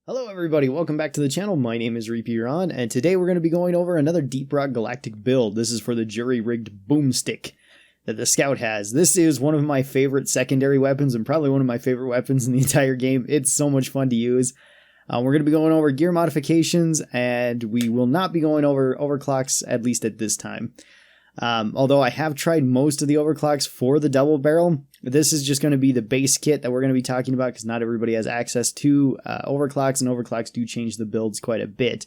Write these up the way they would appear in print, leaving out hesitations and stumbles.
Hello everybody, welcome back to the channel. My name is Repeateron, and today we're going to be going over another Deep Rock Galactic build. This is for the Jury-Rigged Boomstick that the Scout has. This is one of my favorite secondary weapons and probably one of my favorite weapons in the entire game. It's so much fun to use. We're going to be going over gear modifications, and we will not be going over overclocks, at least at this time. Although I have tried most of the overclocks for the double barrel, this is just going to be the base kit that we're going to be talking about because not everybody has access to overclocks, and overclocks do change the builds quite a bit.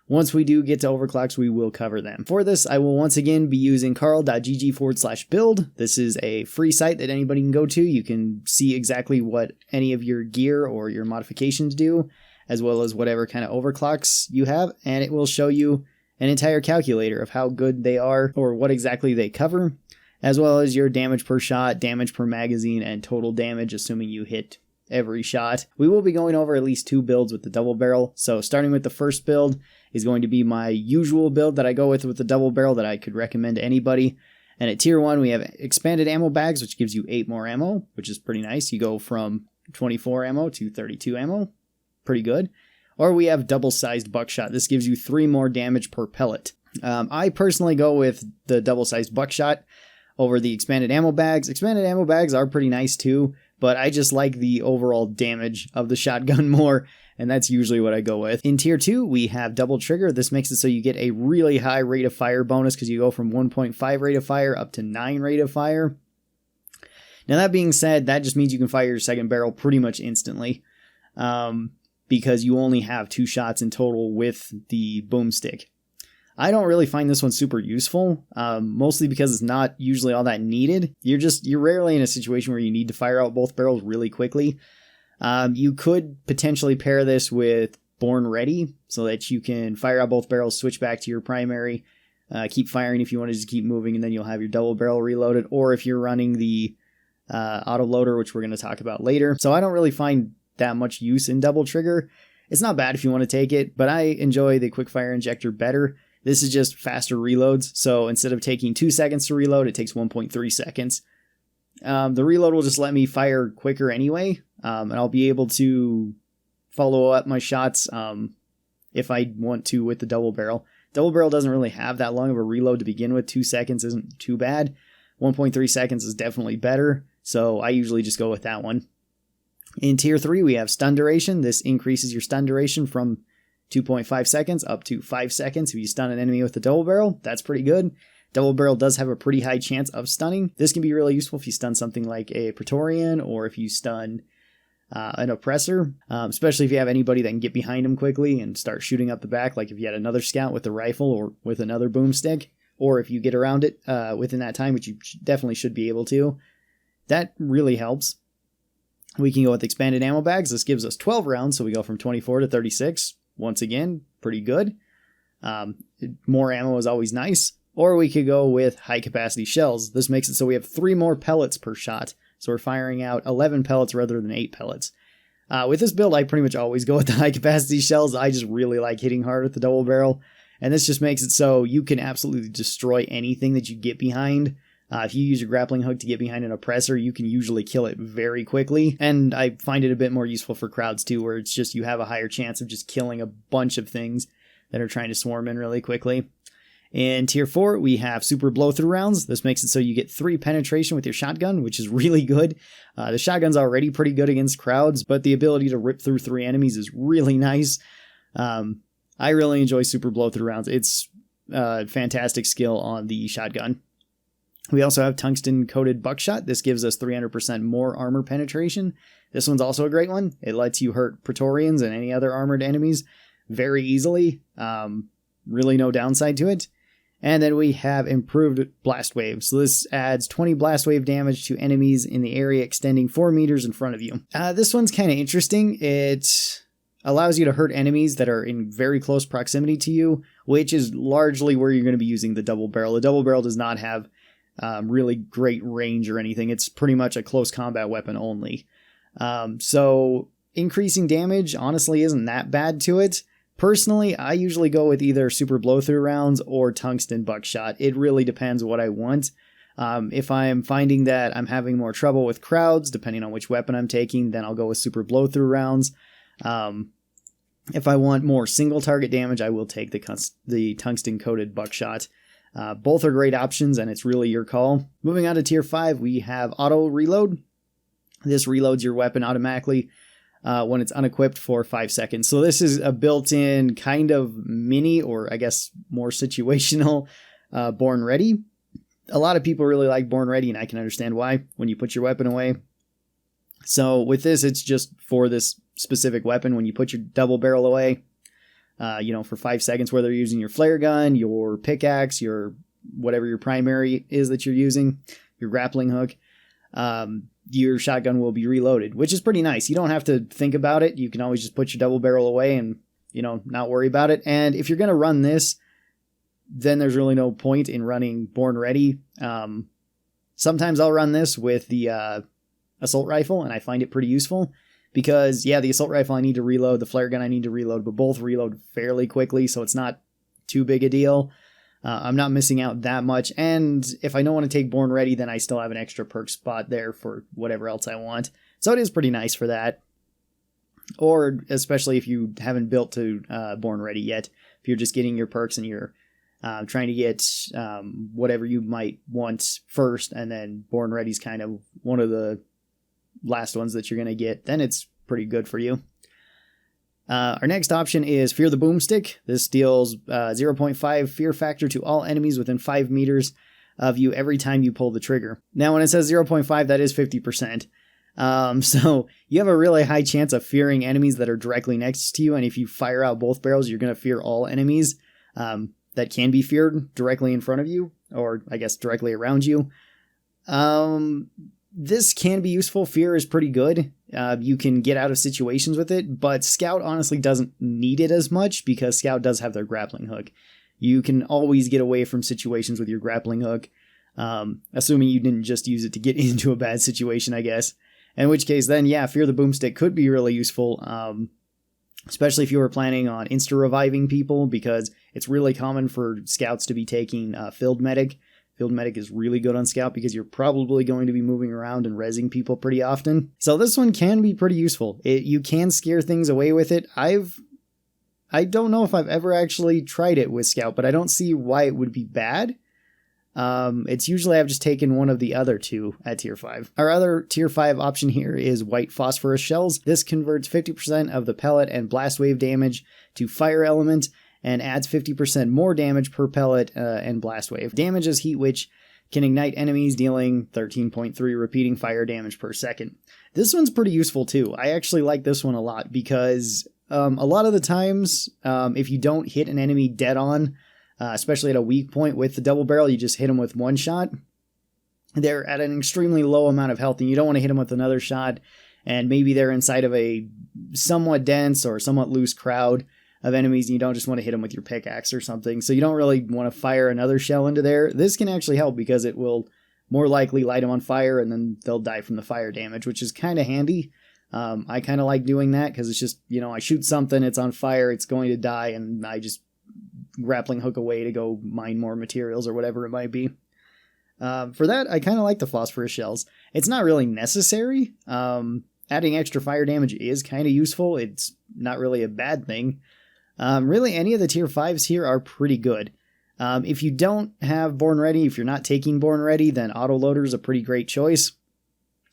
Once we do get to overclocks, we will cover them. For this, I will once again be using karl.gg/build. This is a free site that anybody can go to. You can see exactly what any of your gear or your modifications do, as well as whatever kind of overclocks you have, and it will show you an entire calculator of how good they are or what exactly they cover, as well as your damage per shot, damage per magazine, and total damage, assuming you hit every shot. We will be going over at least 2 builds with the double barrel. So starting with the first build is going to be my usual build that I go with the double barrel that I could recommend to anybody. And at tier 1, we have expanded ammo bags, which gives you 8 more ammo, which is pretty nice. You go from 24 ammo to 32 ammo. Pretty good. Or we have double-sized buckshot. This gives you 3 more damage per pellet. I personally go with the double-sized buckshot over the expanded ammo bags. Expanded ammo bags are pretty nice too, but I just like the overall damage of the shotgun more, and that's usually what I go with. In tier 2, we have double trigger. This makes it so you get a really high rate of fire bonus because you go from 1.5 rate of fire up to 9 rate of fire. Now that being said, that just means you can fire your second barrel pretty much instantly. Because you only have 2 shots in total with the boomstick. I don't really find this one super useful, mostly because it's not usually all that needed. You're rarely in a situation where you need to fire out both barrels really quickly. You could potentially pair this with Born Ready so that you can fire out both barrels, switch back to your primary, keep firing if you want to just keep moving, and then you'll have your double barrel reloaded. Or if you're running the autoloader, which we're going to talk about later. So I don't really find that much use in double trigger. It's not bad if you want to take it, but I enjoy the quick fire injector better. This is just faster reloads, so instead of taking 2 seconds to reload, it takes 1.3 seconds. The reload will just let me fire quicker anyway, and I'll be able to follow up my shots if I want to with the double barrel. Double barrel doesn't really have that long of a reload to begin with. 2 seconds isn't too bad. 1.3 seconds is definitely better, so I usually just go with that one. In tier 3, we have stun duration. This increases your stun duration from 2.5 seconds up to 5 seconds. If you stun an enemy with the double barrel, that's pretty good. Double barrel does have a pretty high chance of stunning. This can be really useful if you stun something like a Praetorian or if you stun an oppressor, especially if you have anybody that can get behind him quickly and start shooting up the back, like if you had another scout with a rifle or with another boomstick, or if you get around it within that time, which you definitely should be able to. That really helps. We can go with expanded ammo bags. This gives us 12 rounds, so we go from 24 to 36. Once again, pretty good. More ammo is always nice. Or we could go with high capacity shells. This makes it so we have 3 more pellets per shot. So we're firing out 11 pellets rather than 8 pellets. With this build, I pretty much always go with the high capacity shells. I just really like hitting hard with the double barrel. And this just makes it so you can absolutely destroy anything that you get behind. If you use your grappling hook to get behind an oppressor, you can usually kill it very quickly. And I find it a bit more useful for crowds too, where it's just you have a higher chance of just killing a bunch of things that are trying to swarm in really quickly. In tier 4, we have super blow-through rounds. This makes it so you get 3 penetration with your shotgun, which is really good. The shotgun's already pretty good against crowds, but the ability to rip through 3 enemies is really nice. I really enjoy super blow-through rounds. It's a fantastic skill on the shotgun. We also have tungsten-coated buckshot. This gives us 300% more armor penetration. This one's also a great one. It lets you hurt Praetorians and any other armored enemies very easily. Really no downside to it. And then we have improved blast wave. So this adds 20 blast wave damage to enemies in the area extending 4 meters in front of you. This one's kind of interesting. It allows you to hurt enemies that are in very close proximity to you, which is largely where you're going to be using the double barrel. The double barrel does not have really great range or anything. It's pretty much a close combat weapon only. So increasing damage honestly isn't that bad to it. Personally, I usually go with either super blow-through rounds or tungsten buckshot. It really depends what I want. If I'm finding that I'm having more trouble with crowds, depending on which weapon I'm taking, then I'll go with super blow-through rounds. If I want more single target damage, I will take the tungsten coated buckshot. Both are great options, and it's really your call. Moving on to tier 5, we have auto reload. This reloads your weapon automatically when it's unequipped for 5 seconds. So this is a built-in kind of mini, or I guess more situational, Born Ready. A lot of people really like Born Ready, and I can understand why when you put your weapon away. So with this, it's just for this specific weapon. When you put your double barrel away, for 5 seconds, whether you're using your flare gun, your pickaxe, your whatever your primary is that you're using, your grappling hook, your shotgun will be reloaded, which is pretty nice. You don't have to think about it. You can always just put your double barrel away and, not worry about it. And if you're going to run this, then there's really no point in running Born Ready. Sometimes I'll run this with the assault rifle, and I find it pretty useful because, the assault rifle I need to reload, the flare gun I need to reload, but both reload fairly quickly, so it's not too big a deal. I'm not missing out that much, and if I don't want to take Born Ready, then I still have an extra perk spot there for whatever else I want. So it is pretty nice for that. Or especially if you haven't built to Born Ready yet, if you're just getting your perks and you're trying to get whatever you might want first, and then Born Ready's kind of one of the last ones that you're going to get, then it's pretty good for you. Our next option is Fear the Boomstick. This deals 0.5 fear factor to all enemies within 5 meters of you every time you pull the trigger. Now, when it says 0.5, that is 50%. So you have a really high chance of fearing enemies that are directly next to you, and if you fire out both barrels, you're going to fear all enemies that can be feared directly in front of you, or I guess directly around you. This can be useful. Fear is pretty good. You can get out of situations with it, but Scout honestly doesn't need it as much because Scout does have their grappling hook. You can always get away from situations with your grappling hook, assuming you didn't just use it to get into a bad situation, I guess. In which case, then, Fear the Boomstick could be really useful, especially if you were planning on insta-reviving people, because it's really common for Scouts to be taking Field Medic. Field Medic is really good on Scout because you're probably going to be moving around and rezzing people pretty often. So this one can be pretty useful. You can scare things away with it. I don't know if I've ever actually tried it with Scout, but I don't see why it would be bad. It's usually I've just taken one of the other two at tier 5. Our other tier 5 option here is White Phosphorus Shells. This converts 50% of the pellet and blast wave damage to fire element, and adds 50% more damage per pellet and blast wave. Damages Heat Witch can ignite enemies, dealing 13.3 repeating fire damage per second. This one's pretty useful too. I actually like this one a lot because a lot of the times, if you don't hit an enemy dead on, especially at a weak point with the double barrel, you just hit them with one shot. They're at an extremely low amount of health, and you don't want to hit them with another shot, and maybe they're inside of a somewhat dense or somewhat loose crowd of enemies, and you don't just want to hit them with your pickaxe or something, so you don't really want to fire another shell into there. This can actually help because it will more likely light them on fire, and then they'll die from the fire damage, which is kind of handy. I kind of like doing that because it's just, I shoot something, it's on fire, it's going to die, and I just grappling hook away to go mine more materials or whatever it might be. For that, I kind of like the phosphorus shells. It's not really necessary. Adding extra fire damage is kind of useful. It's not really a bad thing. Really, any of the tier 5s here are pretty good. If you don't have Born Ready, if you're not taking Born Ready, then Autoloader is a pretty great choice,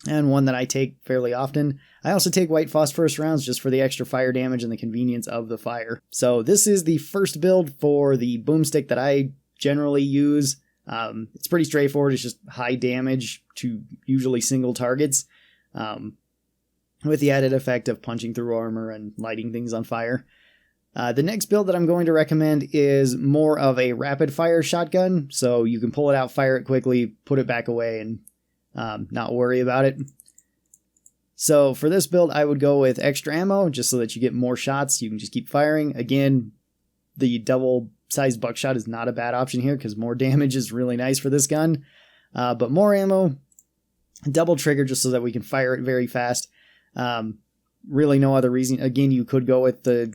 and one that I take fairly often. I also take White Phosphorus rounds just for the extra fire damage and the convenience of the fire. So this is the first build for the Boomstick that I generally use. It's pretty straightforward. It's just high damage to usually single targets, with the added effect of punching through armor and lighting things on fire. The next build that I'm going to recommend is more of a rapid fire shotgun, so you can pull it out, fire it quickly, put it back away, and not worry about it. So for this build, I would go with extra ammo, just so that you get more shots. You can just keep firing. Again, the double-sized buckshot is not a bad option here, because more damage is really nice for this gun. But more ammo, double trigger, just so that we can fire it very fast. Really no other reason. Again, you could go with the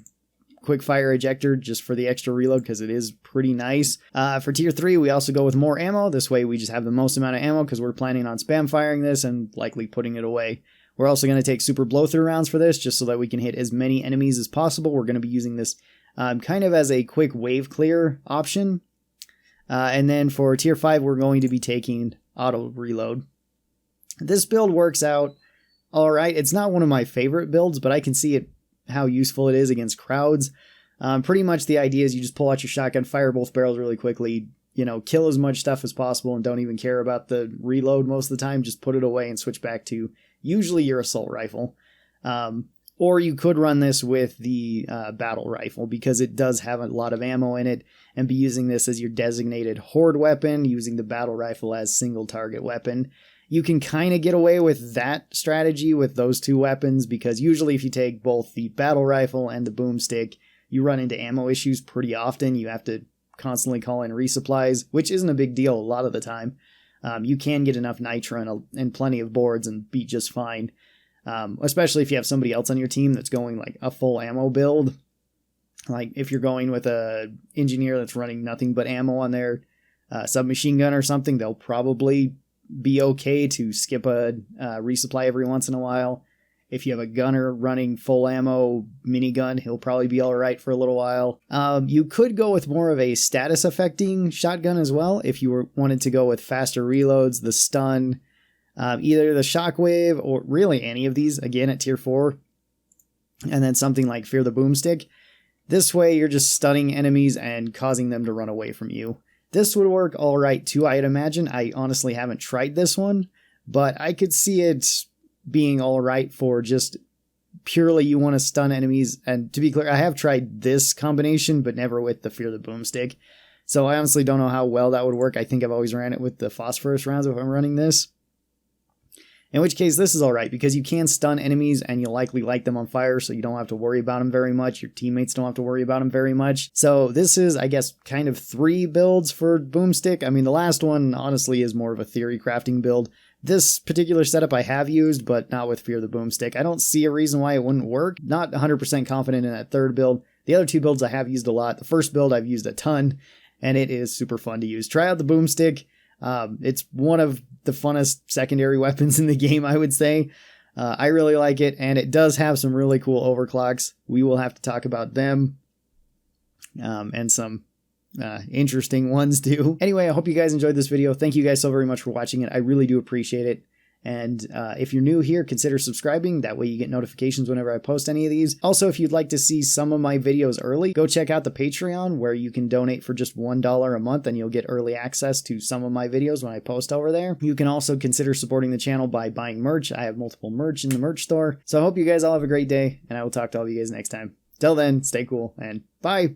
quick fire ejector just for the extra reload, because it is pretty nice. For tier 3, we also go with more ammo. This way we just have the most amount of ammo because we're planning on spam firing this and likely putting it away We're also going to take super blow-through rounds for this, just so that we can hit as many enemies as possible. We're going to be using this kind of as a quick wave clear option. And then for tier 5, we're going to be taking auto reload. This build works out all right. It's not one of my favorite builds, but I can see how useful it is against crowds. Pretty much the idea is you just pull out your shotgun, fire both barrels really quickly, kill as much stuff as possible, and don't even care about the reload most of the time. Just put it away and switch back to usually your assault rifle. Or you could run this with the battle rifle, because it does have a lot of ammo in it, and be using this as your designated horde weapon, using the battle rifle as single target weapon. You can kind of get away with that strategy with those two weapons, because usually if you take both the battle rifle and the boomstick, you run into ammo issues pretty often. You have to constantly call in resupplies, which isn't a big deal a lot of the time. You can get enough nitro and plenty of boards and be just fine. Especially if you have somebody else on your team that's going like a full ammo build. Like if you're going with a engineer that's running nothing but ammo on their submachine gun or something, they'll probably be okay to skip a resupply every once in a while. If you have a gunner running full ammo minigun, he'll probably be all right for a little while. You could go with more of a status affecting shotgun as well if you wanted to go with faster reloads, the stun, either the shockwave, or really any of these, again at tier 4. And then something like Fear the Boomstick. This way you're just stunning enemies and causing them to run away from you. This would work all right too, I'd imagine. I honestly haven't tried this one, but I could see it being all right for just purely you want to stun enemies. And to be clear, I have tried this combination, but never with the Fear the Boomstick. So I honestly don't know how well that would work. I think I've always ran it with the phosphorus rounds if I'm running this. In which case, this is all right, because you can stun enemies and you'll likely light them on fire, so you don't have to worry about them very much. Your teammates don't have to worry about them very much. So this is, I guess, kind of 3 builds for Boomstick. I mean, the last one, honestly, is more of a theory crafting build. This particular setup I have used, but not with Fear the Boomstick. I don't see a reason why it wouldn't work. Not 100% confident in that 3rd build. The other 2 builds I have used a lot. The first build I've used a ton, and it is super fun to use. Try out the Boomstick. It's one of the funnest secondary weapons in the game, I would say. I really like it, and it does have some really cool overclocks. We will have to talk about them, and some interesting ones too. Anyway, I hope you guys enjoyed this video. Thank you guys so very much for watching it. I really do appreciate it. And if you're new here, consider subscribing. That way you get notifications whenever I post any of these. Also, if you'd like to see some of my videos early, go check out the Patreon, where you can donate for just $1 a month and you'll get early access to some of my videos when I post over there. You can also consider supporting the channel by buying merch. I have multiple merch in the merch store. So I hope you guys all have a great day, and I will talk to all of you guys next time. Till then, stay cool, and bye!